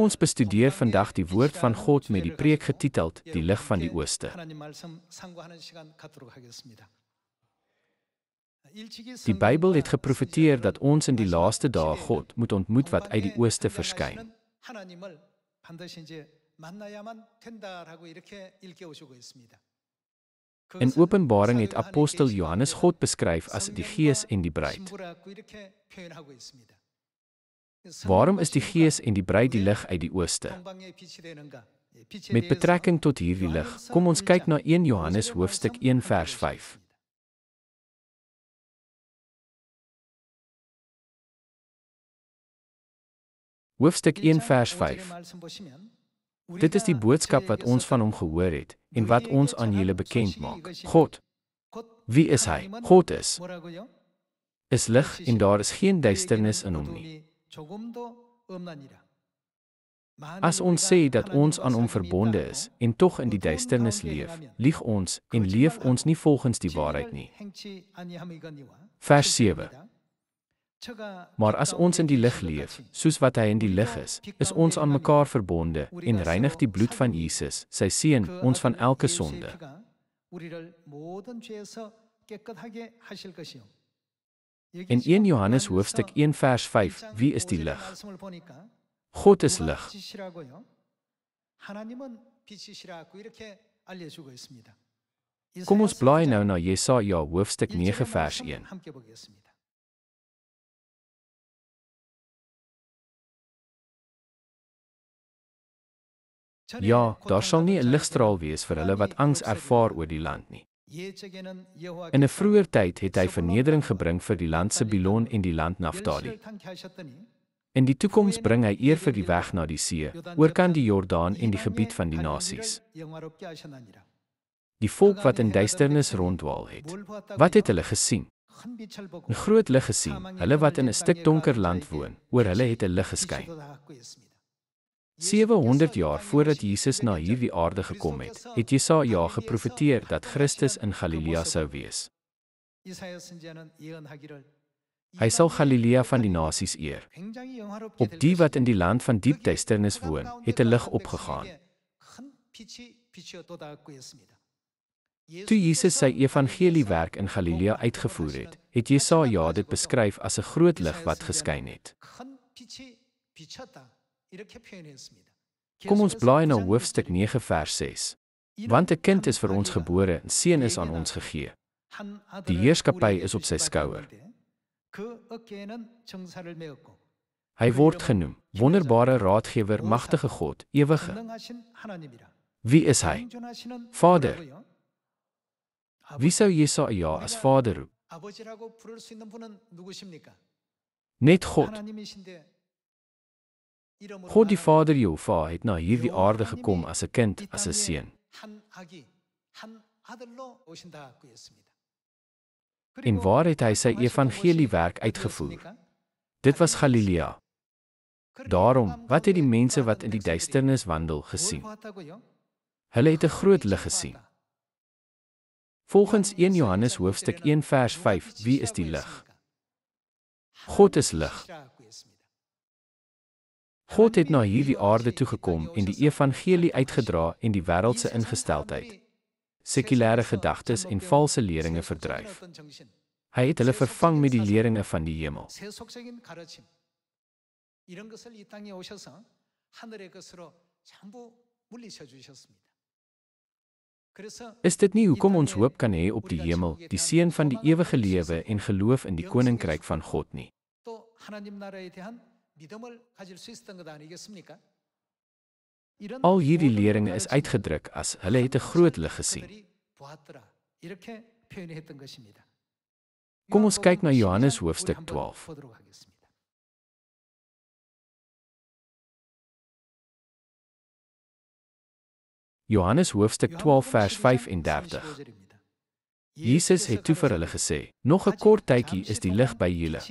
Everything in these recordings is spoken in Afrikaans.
ons bestudeer vandag die woord van God met die preek getiteld Die lig van die ooste. Die Bybel het geprofeteer dat ons in die laaste dae God moet ontmoet wat uit die ooste verskyn. In Openbaring het apostel Johannes God beskryf as die Gees en die bruid. Waarom is die Gees en die bruid die lig uit die ooste? Met betrekking tot hierdie lig, kom ons kyk na 1 Johannes hoofstuk 1 vers 5. Hoofstuk 1 vers 5. Dit is die boodskap wat ons van hom gehoor het, en wat ons aan julle bekend maak. God. Wie is hy? God is lig, en daar is geen duisternis in hom nie. As ons sê dat ons aan hom verbonde is, en tog in die duisternis leef, lieg ons, en leef ons nie volgens die waarheid nie. Vers 7. Maar as ons in die lig leef, soos wat hy in die lig is ons aan mekaar verbonde, en reinig die bloed van Jesus, sy seun, ons van elke sonde. In 1 Johannes hoofstuk 1 vers 5, wie is die lig? God is lig. Kom ons blaai nou na Jesaja hoofstuk 9 vers 1. Ja, daar sal nie 'n ligstraal wees vir hulle wat angs ervaar oor die land nie. In 'n vroeër tyd het hy vernedering gebring vir die land Sebilon en die land Naftali. In die toekoms bring hy eer vir die weg na die see, oorkant die Jordaan en die gebied van die nasies. Die volk wat in duisternis rondwaal het. Wat het hulle gesien? 'n Groot lig gesien, hulle wat in 'n stuk donker land woon, oor hulle het 'n lig geskyn. 700 jaar voordat Jesus na hierdie aarde gekom het, het Jesaja geprofeteer dat Christus in Galilea sou wees. Hy sal Galilea van die nasies eer. Op die wat in die land van diep duisternis woon, het 'n lig opgegaan. Toe Jesus sy evangeliewerk in Galilea uitgevoer het, het Jesaja dit beskryf as 'n groot lig wat geskyn het. Kom ons blaai na hoofstuk 9 vers 6. Want 'n kind is vir ons gebore, 'n seun is aan ons gegee. Die heerskappy is op sy skouer. Hy word genoem, wonderbare raadgewer, magtige God, ewige. Wie is hy? Vader. Wie sou Jesaja as Vader roep? Net God. God die Vader Jehova het na hierdie aarde gekom as 'n kind, as 'n seun. En waar het hy sy evangeliewerk uitgevoer? Dit was Galilea. Daarom, wat het die mense wat in die duisternis wandel gesien? Hulle het 'n groot lig gesien. Volgens 1 Johannes hoofstuk 1 vers 5, wie is die lig? God is lig. God het na hierdie aarde toegekom en die evangelie uitgedra en die wêreldse ingesteldheid, sekulêre gedagtes en valse leringe verdryf. Hy het hulle vervang met die leringe van die hemel. Is dit nie hoekom ons hoop kan hê op die hemel, die seën van die ewige lewe en geloof in die koninkryk van God nie? Al hierdie leringe is uitgedruk as hulle het 'n groot lig gesien. Kom ons kyk na Johannes hoofstuk 12. Johannes hoofstuk 12 vers 35. Jesus het toe vir hulle gesê, nog 'n kort tydjie is die lig by julle.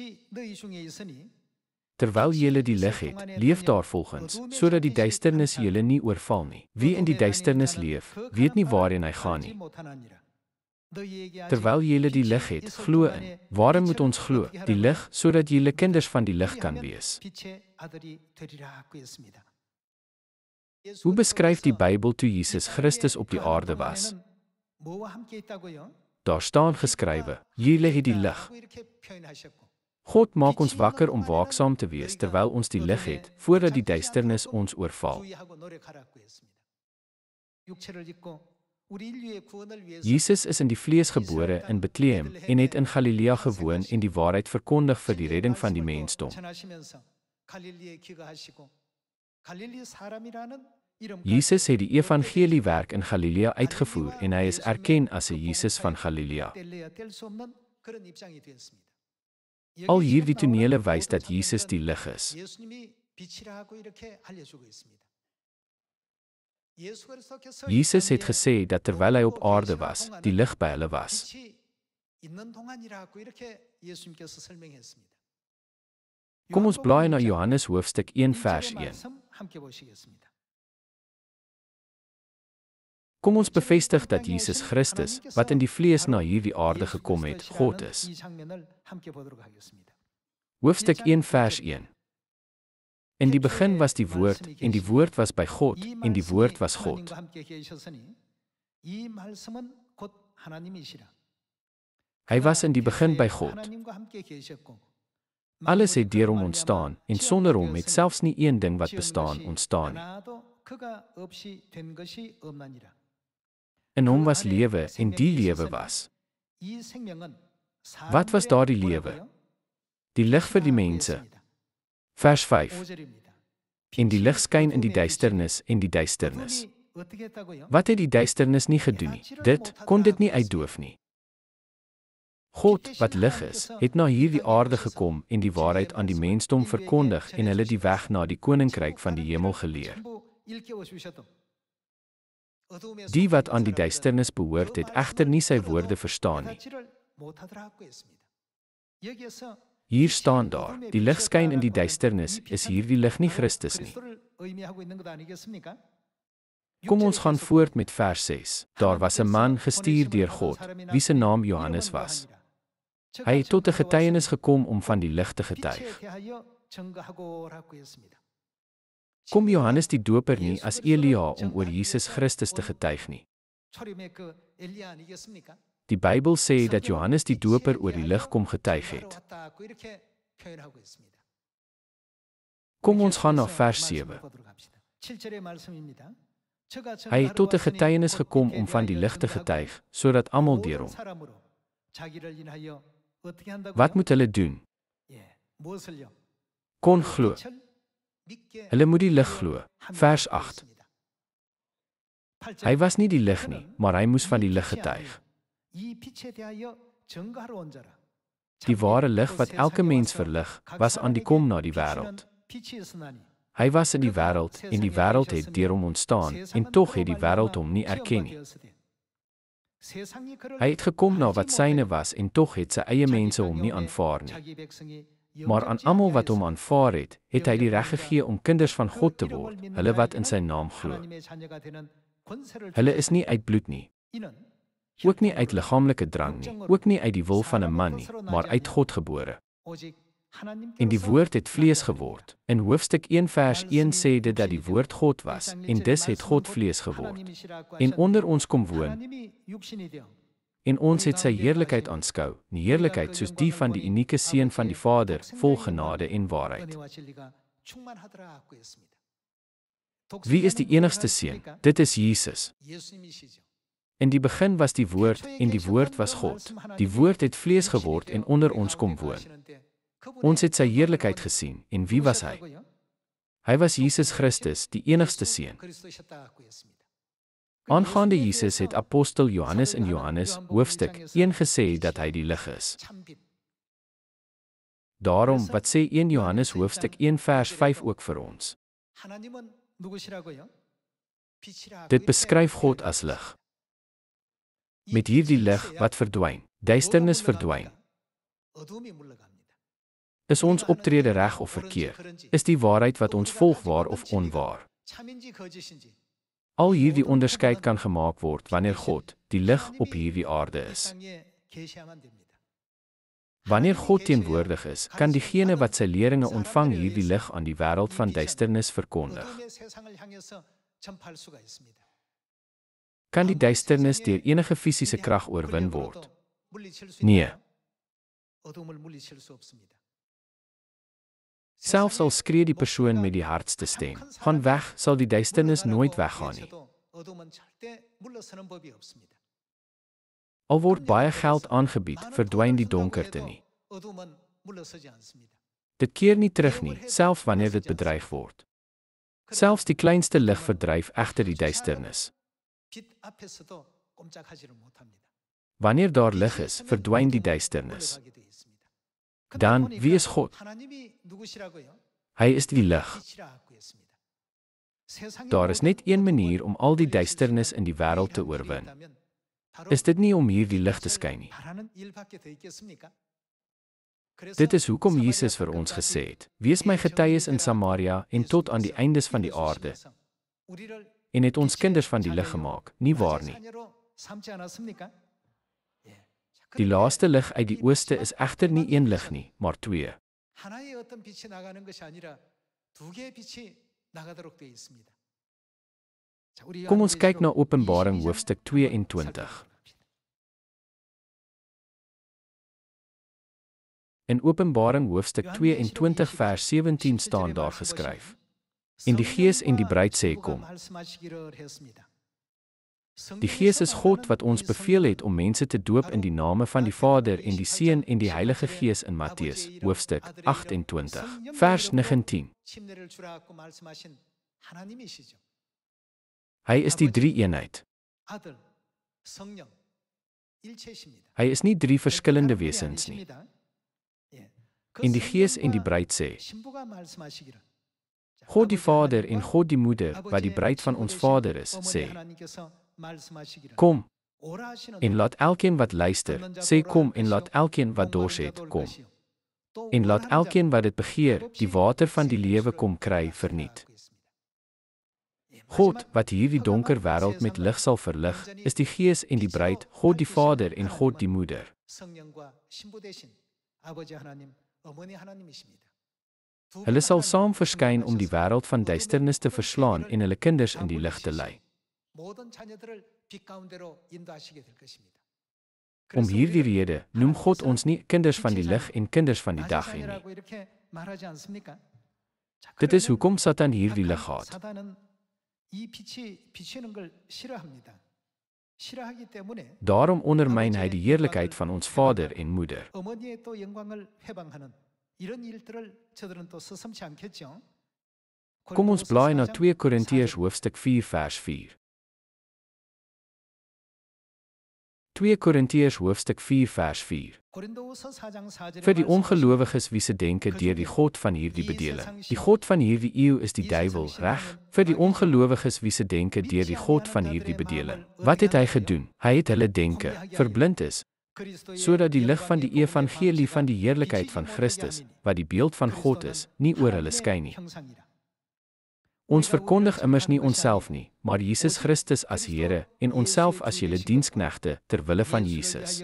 Terwyl julle die lig het, leef daarvolgens, sodat die duisternis julle nie oorval nie. Wie in die duisternis leef, weet nie waarheen hy gaan nie. Terwyl julle die lig het, glo in. Waarom moet ons glo? Die lig, sodat julle kinders van die lig kan wees. Hoe beskryf die Bybel toe Jesus Christus op die aarde was? Daar staan geskrywe: "Julle het die lig." God maak ons wakker om waaksaam te wees terwyl ons die lig het, voordat die duisternis ons oorval. Jesus is in die vlees gebore in Bethlehem en het in Galilea gewoon en die waarheid verkondig vir die redding van die mensdom. Jesus het die evangeliewerk in Galilea uitgevoer en hy is erken as 'n Jesus van Galilea. Al hierdie tonele wys dat Jesus die lig is. Jesus het gesê dat terwyl hy op aarde was, die lig by hulle was. Kom ons blaai na Johannes hoofstuk 1 vers 1. Kom ons bevestig dat Jesus Christus, wat in die vlees na hierdie aarde gekom het, God is. Hoofstuk 1 vers 1. In die begin was die woord, en die woord was by God, en die woord was God. Hy was in die begin by God. Alles het deur hom ontstaan, en sonder hom het selfs nie een ding wat bestaan ontstaan nie. In hom was lewe, en die lewe was. Wat was daardie lewe? Die lig vir die mense. Vers 5. En die lig skyn in die duisternis en die duisternis. Wat het die duisternis nie gedoen nie? Dit kon dit nie uitdoof nie. God, wat lig is, het na hierdie aarde gekom en die waarheid aan die mensdom verkondig en hulle die weg na die koninkryk van die hemel geleer. Die wat aan die duisternis behoort het egter nie sy woorde verstaan nie. Hier staan daar, die lig skyn in die duisternis, is hierdie lig nie Christus nie. Kom ons gaan voort met vers 6. Daar was 'n man gestuur deur God, wie se naam Johannes was. Hy het tot 'n getuienis gekom om van die lig te getuig. Kom Johannes die Doper nie as Elia om oor Jesus Christus te getuig nie. Die Bybel sê dat Johannes die Doper oor die lig kom getuig het. Kom ons gaan na vers 7. Hy het tot 'n getuienis gekom om van die lig te getuig, sodat almal deur hom. Wat moet hulle doen? Kon glo. Hulle moet die lig glo. Vers 8. Hy was nie die lig nie, maar hy moes van die lig getuig. Die ware lig wat elke mens verlig, was aan die kom na die wêreld. Hy was in die wêreld en die wêreld het deur hom ontstaan en tog het die wêreld hom nie erken nie. Hy het gekom na wat syne was en tog het sy eie mense hom nie aanvaar nie. Maar aan almal wat hom aanvaar het, het hy die reg gegee om kinders van God te word, hulle wat in sy naam glo. Hulle is nie uit bloed nie, ook nie uit liggaamlike drang nie, ook nie uit die wil van 'n man nie, maar uit God gebore. En die woord het vlees geword. In hoofstuk 1 vers 1 sê dit dat die woord God was, en dus het God vlees geword. En onder ons kom woon, en ons het sy heerlikheid aanskou, 'n heerlikheid soos die van die unieke seun van die Vader, vol genade en waarheid. Wie is die enigste seun? Dit is Jesus. In die begin was die woord, en die woord was God. Die woord het vlees geword en onder ons kom woon. Ons het sy heerlikheid gesien, en wie was hy? Hy was Jesus Christus, die enigste seun. Aangaande Jesus het apostel Johannes in Johannes, hoofstuk 1 gesê dat hy die lig is. Daarom, wat sê 1 Johannes hoofstuk 1 vers 5 ook vir ons? Dit beskryf God as lig. Met hierdie lig wat verdwyn, duisternis verdwyn. Is ons optrede reg of verkeerd? Is die waarheid wat ons volg waar of onwaar? Al hierdie onderskeid kan gemaak word wanneer God, die lig op hierdie aarde is. Wanneer God teenwoordig is, kan diegene wat sy leringe ontvang hierdie lig aan die wêreld van duisternis verkondig. Kan die duisternis deur enige fisiese krag oorwin word? Nee. Selfs al skree die persoon met die hardste stem, gaan weg, sal die duisternis nooit weggaan nie. Al word baie geld aangebied, verdwyn die donkerte nie. Dit keer nie terug nie, selfs wanneer dit bedreig word. Selfs die kleinste lig verdryf egter die duisternis. Wanneer daar lig is, verdwyn die duisternis. Dan, wie is God? Hy is die lig. Daar is net een manier om al die duisternis in die wêreld te oorwin. Is dit nie om hier die lig te skyn nie? Dit is hoekom Jesus vir ons gesê het, wees my getuies in Samaria en tot aan die eindes van die aarde, en het ons kinders van die lig gemaak, nie waar nie. Die laaste lig uit die ooste is egter nie een lig nie, maar twee. Kom ons kyk na Openbaring hoofstuk 22. In Openbaring hoofstuk 22 vers 17 staan daar geskryf: En die Gees en die bruid sê kom. Die Gees is God wat ons beveel het om mense te doop in die name van die Vader en die Seun en die Heilige Gees in Matteus hoofstuk 28 vers 19. Hy is die drie-eenheid. Hy is nie drie verskillende wesens nie. En die Gees en die bruid sê: God die Vader en God die Moeder, wat die bruid van ons Vader is, sê: Kom, en laat elkeen wat luister, sê kom, en laat elkeen wat dors het, kom. En laat elkeen wat dit begeer, die water van die lewe kom kry, verniet. God, wat hierdie donker wêreld met lig sal verlig, is die Gees en die bruid, God die Vader en God die Moeder. Hulle sal saam verskyn om die wêreld van duisternis te verslaan en hulle kinders in die lig te lei. Om hierdie rede noem God ons nie kinders van die lig en kinders van die dag nie. Dit is hoekom Satan hierdie lig haat. Daarom ondermyn hy die heerlikheid van ons Vader en Moeder. Kom ons blaai na 2 Korintiërs hoofstuk 4 vers 4. 2 Korintiërs hoofstuk 4 vers 4. Vir die ongelowiges wie se denke deur die god van hierdie bedeling. Die god van hierdie eeu is die duiwel, reg? Vir die ongelowiges wie se denke deur die god van hierdie bedeling. Wat het hy gedoen? Hy het hulle denke verblind is, sodat die lig van die evangelie van die heerlikheid van Christus, wat die beeld van God is, nie oor hulle skyn nie. Ons verkondig immers nie onsself nie, maar Jesus Christus as Here en onsself as julle diensknegte ter wille van Jesus.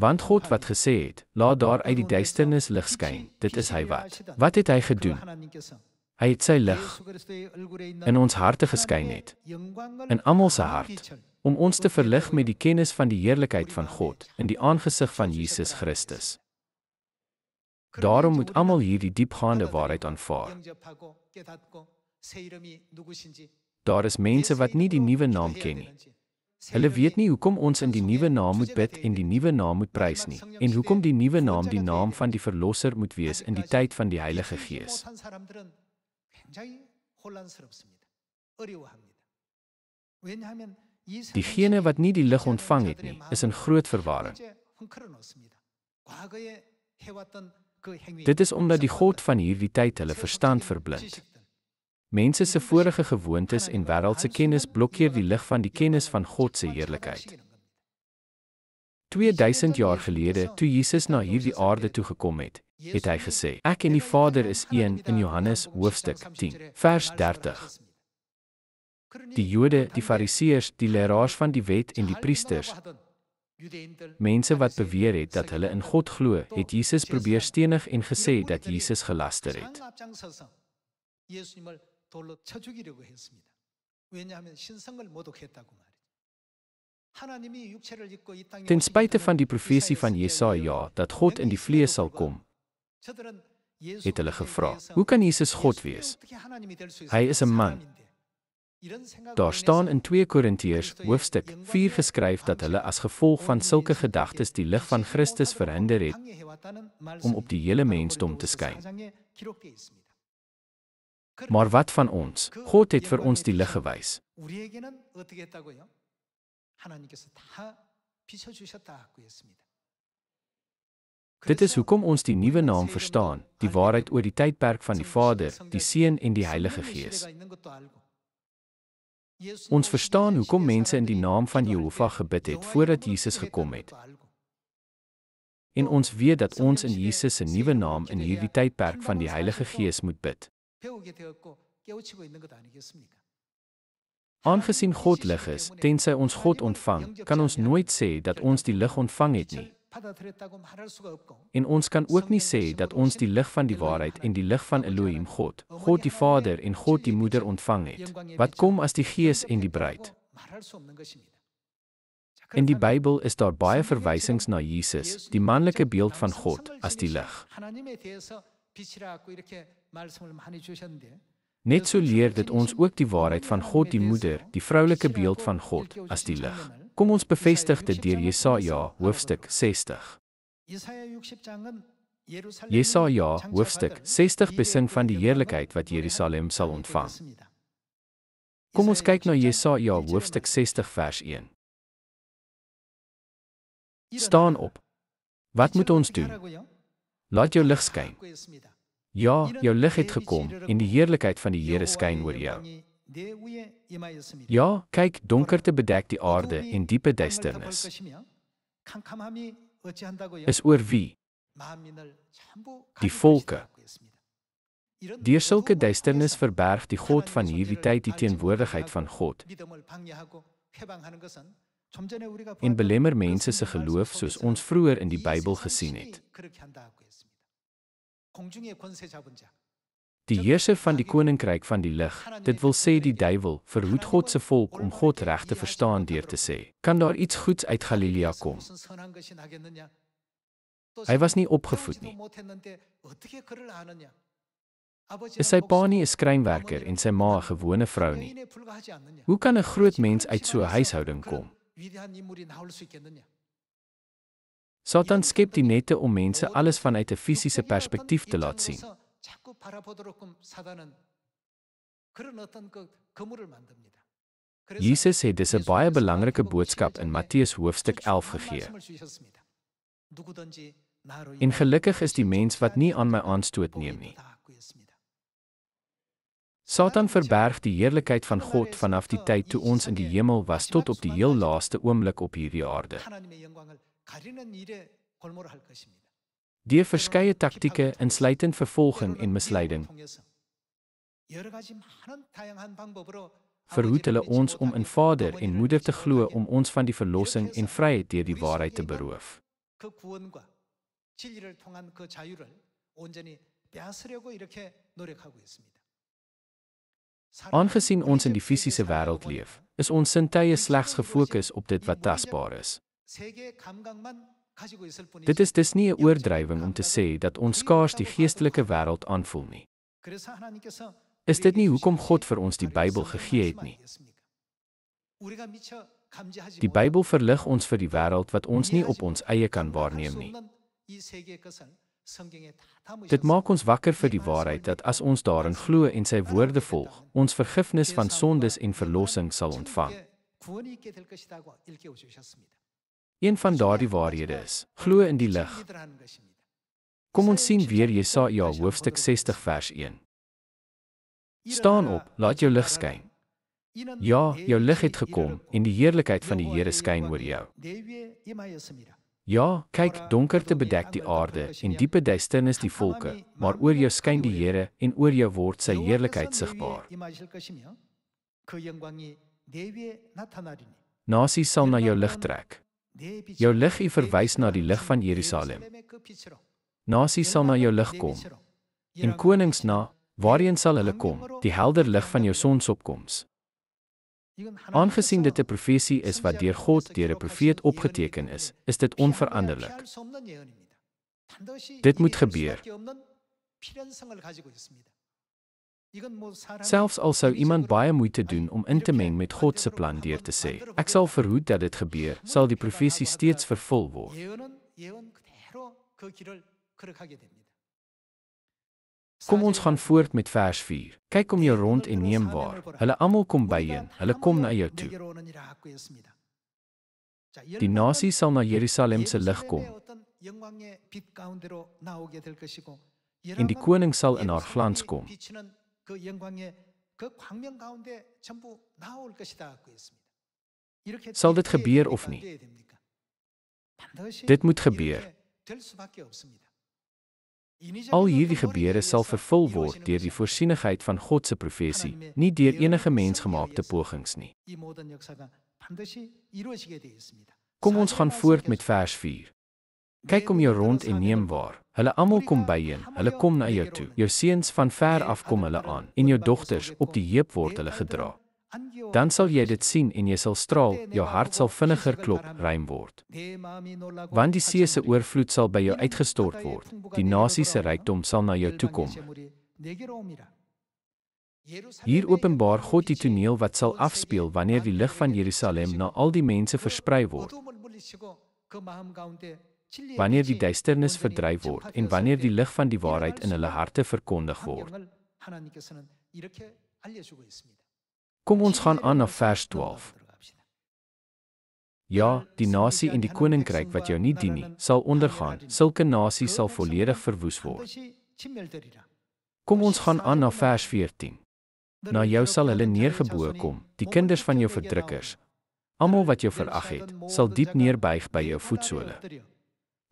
Want God wat gesê het, laat daar uit die duisternis lig skyn, dit is hy wat. Wat het hy gedoen? Hy het sy lig in ons harte geskyn het, in almal se hart, om ons te verlig met die kennis van die heerlikheid van God in die aangesig van Jesus Christus. Daarom moet almal hierdie diepgaande waarheid aanvaar. Daar is mense wat nie die nuwe naam ken nie. Hulle weet nie hoekom ons in die nuwe naam moet bid en die nuwe naam moet prys nie, en hoekom die nuwe naam die naam van die Verlosser moet wees in die tyd van die Heilige Gees. Diegene wat nie die lig ontvang het nie, is in groot verwarring. Dit is omdat die god van hierdie tyd hulle verstand verblind. Mense se vorige gewoontes en wêreldse kennis blokkeer die lig van die kennis van God se heerlikheid. 2000 jaar gelede, toe Jesus na hierdie aarde toe gekom het, het hy gesê: Ek en die Vader is een, in Johannes hoofstuk 10, vers 30. Die Jode, die Fariseërs, die leraars van die wet en die priesters, mense wat beweer het dat hulle in God glo, het Jesus probeer stenig en gesê dat Jesus gelaster het. 돌로 쳐 죽이려고 했습니다. 왜냐하면 신성을 모독했다고 말이죠. 하나님이 육체를 입고 이 땅에 Ten 오시기 spyte 전에 van die profesie van 이사야 Jesaja dat God in die vlees sal kom, 저들은 예수 het hulle 그리스도에 gevra, 대해서 hoe kan Jesus God 예수님이 wees? 어떻게 하나님이 될 수 Hy 있을까? is 'n man. 사람인데. 이런 생각으로 Daar staan in 인해서 2 Korintiërs hoofstuk 4 geskryf dat hulle as gevolg van sulke gedagtes die lig van Christus verhinder het om op die hele mensdom te skyn. Maar wat van ons? God het vir ons die lig gewys. 우리에게는 어떻게 했다고요? 하나님께서 다 비춰 주셨다고 했습니다. Dit is hoekom ons die nuwe naam verstaan, die waarheid oor die tydperk van die Vader, die Seun en die Heilige Gees. Ons verstaan hoekom mense in die naam van Jehovah gebid het voordat Jesus gekom het. En ons weet dat ons in Jesus se nuwe naam in hierdie tydperk van die Heilige Gees moet bid. Aangesien God lig is, tensy ons God ontvang, kan ons nooit sê dat ons die lig ontvang het nie. En ons kan ook nie sê dat ons die lig van die waarheid en die lig van Elohim God, God die Vader en God die Moeder ontvang het, wat kom as die Gees en die bruid. In die Bybel is daar baie verwysings na Jesus, die manlike beeld van God, as die lig. Net so leer dit ons ook die waarheid van God die Moeder, die vroulike beeld van God, as die lig. Kom ons bevestig dit deur Jesaja hoofstuk 60. Jesaja hoofstuk 60 besing van die heerlikheid wat Jerusalem sal ontvang. Kom ons kyk na Jesaja hoofstuk 60 vers 1. Staan op. Wat moet ons doen? Laat jou lig skyn. Ja, jou lig het gekom en die heerlikheid van die Here skyn oor jou. Ja, kyk, donkerte bedek die aarde en diepe duisternis. Is oor wie? Die volke. Deur sulke duisternis verberg die God van hierdie tyd die teenwoordigheid van God en belemmer mense se geloof soos ons vroeër in die Bybel gesien het. Die heerser van die koninkryk van die lig, dit wil sê die duiwel, verhoed God se volk om God reg te verstaan deur te sê, kan daar iets goeds uit Galilea kom? Hy was nie opgevoed nie. Is sy pa nie 'n skrynwerker en sy ma 'n gewone vrou nie? Hoe kan 'n groot mens uit so 'n huishouding kom? Satan skep die nette om mense alles vanuit 'n fisiese perspektief te laat sien. Jesus het dus 'n baie belangrike boodskap in Matteus hoofstuk 11 gegee. En gelukkig is die mens wat nie aan my aanstoot neem nie. Satan verberg die heerlikheid van God vanaf die tyd toe ons in die hemel was tot op die heel laaste oomblik op hierdie aarde. Deur verskeie taktieke insluitend vervolging en misleiding verhoed hulle ons om in Vader en Moeder te glo om ons van die verlossing en vryheid deur die waarheid te beroof. Aangesien ons in die fisiese wêreld leef, is ons sintuie slegs gefokus op dit wat tasbaar is. Dit is dus nie 'n oordrywing om te sê dat ons skaars die geestelike wêreld aanvoel nie. Is dit nie hoekom God vir ons die Bybel gegee het nie? Die Bybel verlig ons vir die wêreld wat ons nie op ons eie kan waarneem nie. Dit maak ons wakker vir die waarheid dat as ons daarin glo en sy woorde volg, ons vergifnis van sondes en verlossing sal ontvang. Een van daardie waarhede is, glo in die lig. Kom ons sien weer Jesaja hoofstuk 60 vers 1. Staan op, laat jou lig skyn. Ja, jou lig het gekom en die heerlikheid van die Here skyn oor jou. Ja, kyk, donkerte bedek die aarde en diepe duisternis die volke, maar oor jou skyn die Here en oor jou word sy heerlikheid sigbaar. Nasies sal na jou lig trek. Jou lig verwys na die lig van Jerusalem. Nasies sal na jou lig kom. En konings na, Waarheen sal hulle kom? Die helder lig van jou sonsopkoms. Aangesien dit 'n profesie is wat deur God deur 'n profeet opgeteken is dit onveranderlik. Dit moet gebeur. Selfs al sou iemand baie moeite doen om in te meng met God se plan deur te sê, ek sal verhoed dat dit gebeur, sal die profesie steeds vervul word. Kom ons gaan voort met vers 4. Kyk om jou rond en neem waar. Hulle almal kom byeen, hulle kom na jou toe. Die nasie sal na Jerusalem se lig kom. En die koning sal in haar glans kom. Sal dit gebeur of nie? Dit moet gebeur. Al hierdie gebeure sal vervul word deur die voorsienigheid van God se profesie, nie deur enige mensgemaakte pogings nie. Kom ons gaan voort met vers 4. Kyk om jou rond en neem waar. Hulle almal kom byeen, hulle kom na jou toe. Jou seuns van ver af kom hulle aan, en jou dogters op die heup word hulle gedra. Dan sal jy dit sien en jy sal straal, jou hart sal vinniger klop, ruim word. Want die see se oorvloed sal by jou uitgestort word, die nasie se rykdom sal na jou toe kom. Hier openbaar God die toneel wat sal afspeel wanneer die lig van Jerusalem na al die mense versprei word. Wanneer die duisternis verdryf word en wanneer die lig van die waarheid in hulle harte verkondig word. Kom ons gaan aan na vers 12. Ja, die nasie en die koninkryk wat jou nie dien nie, sal ondergaan. Sulke nasie sal volledig verwoes word. Kom ons gaan aan na vers 14. Na jou sal hulle neergeboe kom, die kinders van jou verdrukkers. Almal wat jou verag het, sal diep neerbuig by jou voetsole.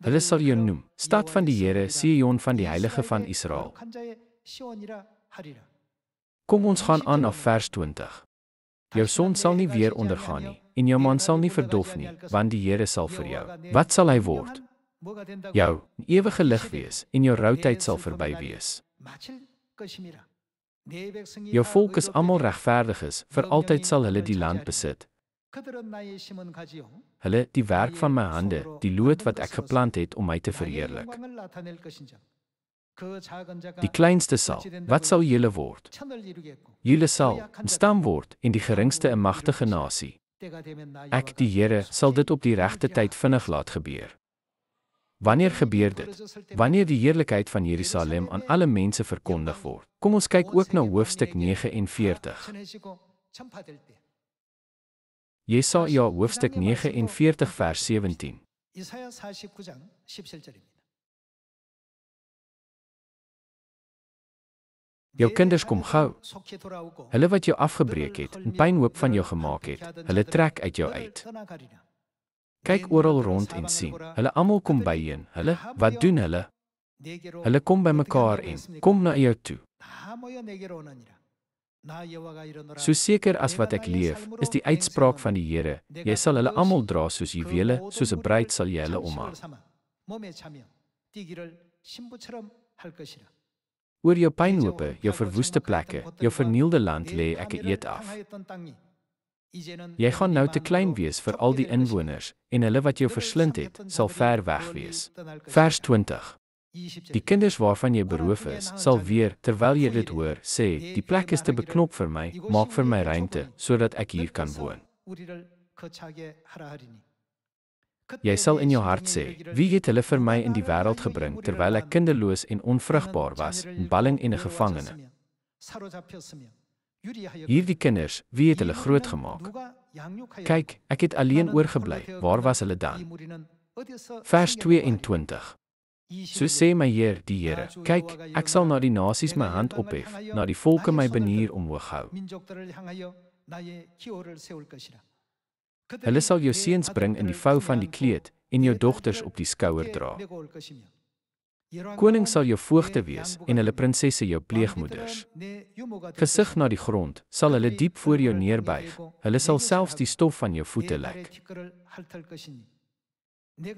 Hulle sal jou noem, stad van die Here, Sion van die Heilige van Israel. Kom ons gaan aan na vers 20. Jou son sal nie weer ondergaan nie, en jou maan sal nie verdof nie, want die Here sal vir jou. Wat sal hy word? Jou ewige lig wees, en jou routyd sal verby wees. Jou volk is almal regverdiges, vir altyd sal hulle die land besit. Hulle, die werk van my hande, die lood wat ek geplant het om my te verheerlik. Die kleinste sal, wat sal julle word? Julle sal 'n stam word en die geringste 'n magtige nasie. Ek, die Here, sal dit op die regte tyd vinnig laat gebeur. Wanneer gebeur dit? Wanneer die heerlikheid van Jerusalem aan alle mense verkondig word. Kom ons kyk ook na hoofstuk 49. Jesaja hoofstuk 49 vers 17. Jou kinders kom gou. Hulle wat jou afgebreek het en pynhoop van jou gemaak het, hulle trek uit jou uit. Kyk oral rond en sien, hulle almal kom byeen. Hulle, wat doen hulle? Hulle kom bymekaar en kom na jou toe. So seker as wat ek leef, is die uitspraak van die Here, jy sal hulle almal dra soos juwele, soos 'n bruid sal jy hulle omhang. Oor jou pynhope, jou verwoeste plekke, jou vernielde land lê ek 'n eed af. Jy gaan nou te klein wees vir al die inwoners, en hulle wat jou verslind het, sal ver weg wees. Vers 20. Die kinders waarvan jy beroof is, sal weer, terwyl jy dit hoor, sê, die plek is te beknop vir my, maak vir my ruimte, sodat ek hier kan woon. Jy sal in jou hart sê, wie het hulle vir my in die wêreld gebring, terwyl ek kinderloos en onvrugbaar was, 'n balling en 'n gevangene. Hierdie kinders, wie het hulle groot gemaak? Kyk, ek het alleen oorgebly, waar was hulle dan? Vers 22. So sê my Heer, die Here, kyk, ek sal na die nasies my hand ophef, na die volke my banier omhoog hou. Hulle sal jou seuns bring in die vou van die kleed, en jou dogters op die skouer dra. Koning sal jou voogte wees, en hulle prinsesse jou pleegmoeders. Gesig na die grond, sal hulle diep voor jou neerbuig, hulle sal selfs die stof van jou voete lek.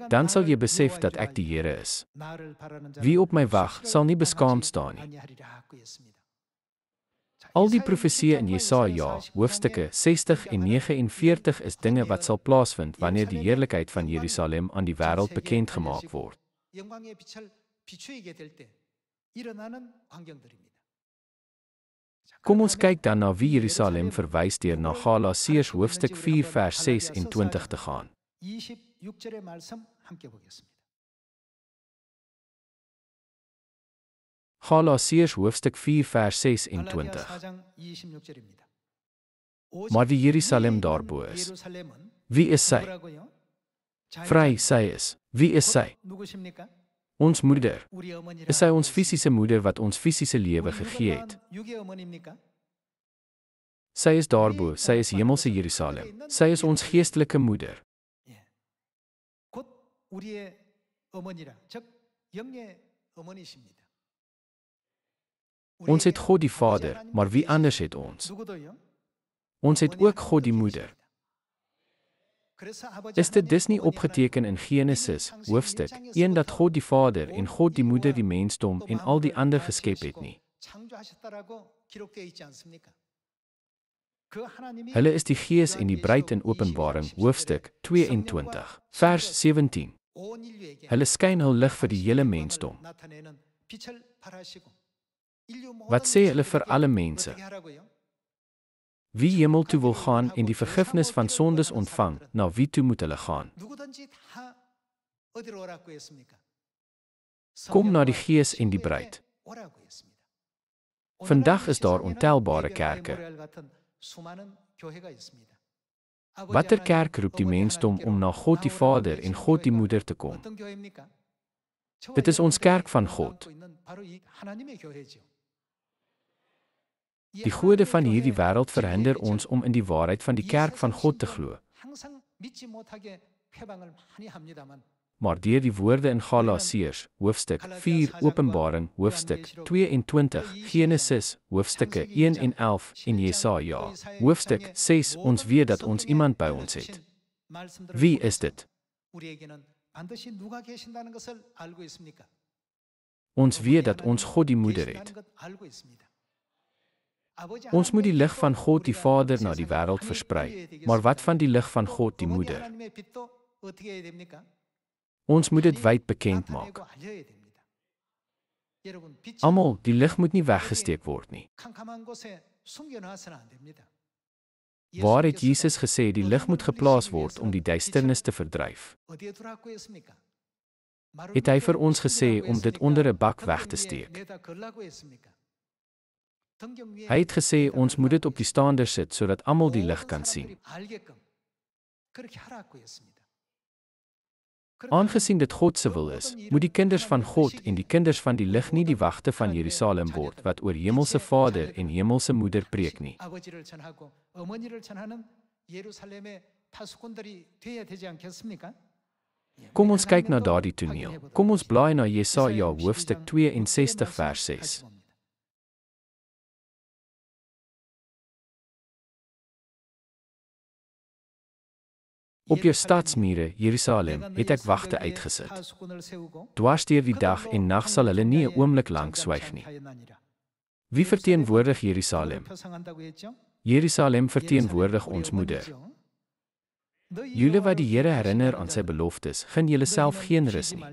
Dan sal jy besef dat ek die Here is. Wie op my wag, sal nie beskaamd staan nie. Al die profesieë in Jesaja, hoofstukke 60 en 49 is dinge wat sal plaasvind wanneer die heerlikheid van Jerusalem aan die wêreld bekend gemaak word. 영광의 빛을 비추이게 될 때 일어나는 광경들입니다. Kom ons kyk dan na wie Jerusalem verwys deur na Galasiërs hoofstuk 4 vers 26 te gaan. 26절의 말씀 함께 보겠습니다. Galasiërs hoofstuk 4 vers 26. 갈라디아 4장 26절입니다. Maar wie Jerusalem daarbo is, wie is sy? Vry sy is. Wie is sy? 누구십니까? Ons moeder. 우리 어머니라. Is sy ons fisiese moeder wat ons fisiese lewe gegee het? 육의 어머니입니까? Sy is daarbo, sy is hemelse Jerusalem. Sy is ons geestelike moeder. 곧 우리의 어머니라. 즉 영의 어머니십니다. Ons het God die Vader, maar wie anders het ons? 누구도요? Ons het ook God die moeder. Is dit dus nie opgeteken in Genesis, hoofstuk 1 dat God die Vader en God die moeder die mensdom en al die ander geskep het nie? Hulle is die Gees en die bruid in Openbaring, hoofstuk 22, vers 17. Hulle skyn hul lig vir die hele mensdom. Wat sê hulle vir alle mense? Wie hemel toe wil gaan en die vergifnis van sondes ontvang, na wie toe moet hulle gaan? Kom na die Gees en die bruid. Vandag is daar ontelbare kerke. Watter kerk roep die mensdom om na God die Vader en God die moeder te kom? Dit is ons kerk van God. Die gode van hierdie wêreld verhinder ons om in die waarheid van die kerk van God te glo. Maar deur die woorde in Galasiërs, hoofstuk 4, Openbaring, hoofstuk 22, Genesis, hoofstukke 1 en 11, en Jesaja, hoofstuk 6, ons weet dat ons iemand by ons het. Wie is dit? Ons weet dat ons God die moeder het. Ons moet die lig van God die Vader na die wêreld versprei, maar wat van die lig van God die moeder? Ons moet dit wyd bekend maak. Almal, die lig moet nie weggesteek word nie. Waar het Jesus gesê die lig moet geplaas word om die duisternis te verdryf? Het hy vir ons gesê om dit onder 'n bak weg te steek? Hy het gesê ons moet dit op die staander sit sodat almal die lig kan sien. Aangesien dit God se wil is, moet die kinders van God en die kinders van die lig nie die wagte van Jerusalem word wat oor hemelse Vader en hemelse moeder preek nie. Kom ons kyk na daardie toneel. Kom ons blaai na Jesaja hoofstuk 62 vers 6. Op jou stadsmure, Jerusalem, het ek wagte uitgesit. Dwars deur die dag en nag sal hulle nie 'n oomblik lank swyg nie. Wie verteenwoordig Jerusalem? Jerusalem verteenwoordig ons moeder. Julle wat die Here herinner aan sy beloftes, gun julle self geen rus nie.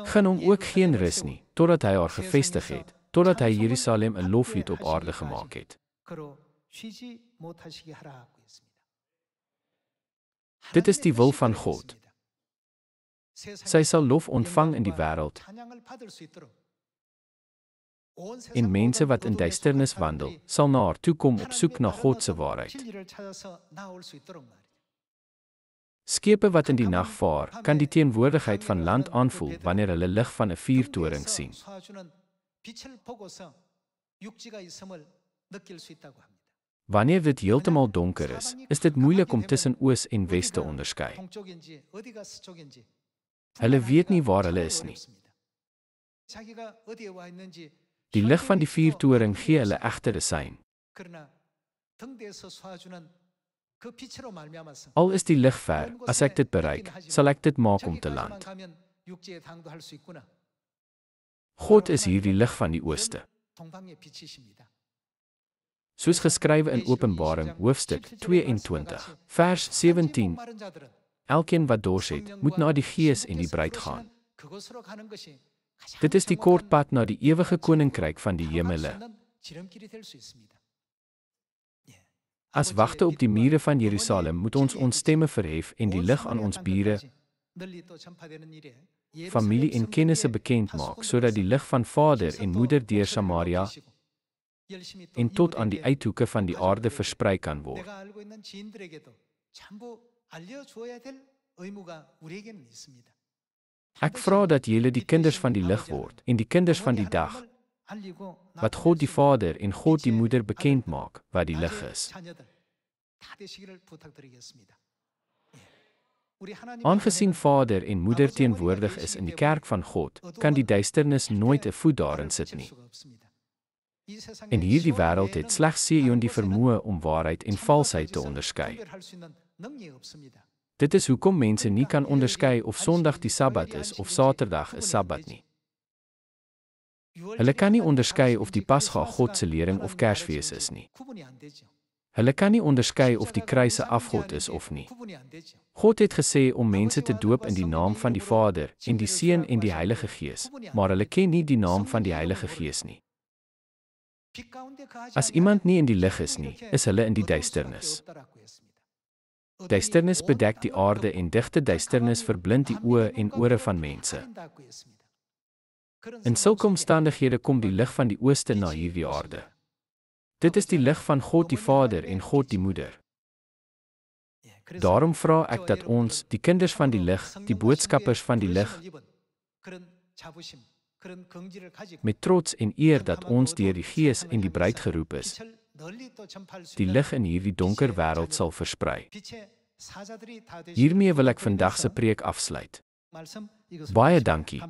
Gun hom ook geen rus nie, totdat hy haar gevestig het, totdat hy Jerusalem 'n loflied op aarde gemaak het. Dit is die wil van God. Sy sal lof ontvang in die wêreld. En mense wat in duisternis wandel, sal na haar toe kom op soek na God se waarheid. Skepe wat in die nag vaar, kan die teenwoordigheid van land aanvoel wanneer hulle lig van 'n vuurtoring sien. Wanneer dit heeltemal donker is dit moeilik om tussen oos en wes te onderskei. Hulle weet nie waar hulle is nie. Die lig van die vuurtoring gee hulle egter 'n sein. Al is die lig ver, as ek dit bereik, sal ek dit maak om te land. God is hier die lig van die ooste. Soos geskrywe in Openbaring, hoofstuk 22, vers 17, elkeen wat dors het, moet na die Gees en die bruid gaan. Dit is die kort pad na die ewige koninkryk van die hemele. As wagte op die mure van Jerusalem moet ons ons stemme verhef en die lig aan ons bure, familie en kennisse bekend maak, sodat die lig van Vader en Moeder deur Samaria en tot aan die uithoeke van die aarde versprei kan word. Ek vra dat julle die kinders van die lig word en die kinders van die dag, wat God die Vader en God die Moeder bekend maak, wat die lig is. Aangesien Vader en Moeder teenwoordig is in die kerk van God, kan die duisternis nooit 'n voet daarin sit nie. In hierdie wêreld het slegs Sion die vermoë om waarheid en valsheid te onderskei. Dit is hoekom mense nie kan onderskei of Sondag die Sabbat is of Saterdag 'n Sabbat nie. Hulle kan nie onderskei of die Pasga God se lering of Kersfees is nie. Hulle kan nie onderskei of die kruis 'n afgod is of nie. God het gesê om mense te doop in die naam van die Vader en die Seun en die Heilige Gees, maar hulle ken nie die naam van die Heilige Gees nie. As iemand nie in die lig is nie, is hulle in die duisternis. Duisternis bedek die aarde en digte duisternis verblind die oë en ore van mense. In sulke omstandighede kom die lig van die ooste na hierdie aarde. Dit is die lig van God die Vader en God die Moeder. Daarom vra ek dat ons, die kinders van die lig, die boodskappers van die lig, met trots en eer dat ons deur die Gees en die bruid geroep is, die lig in hierdie donker wêreld sal versprei. Hiermee wil ek vandag se preek afsluit. Baie dankie.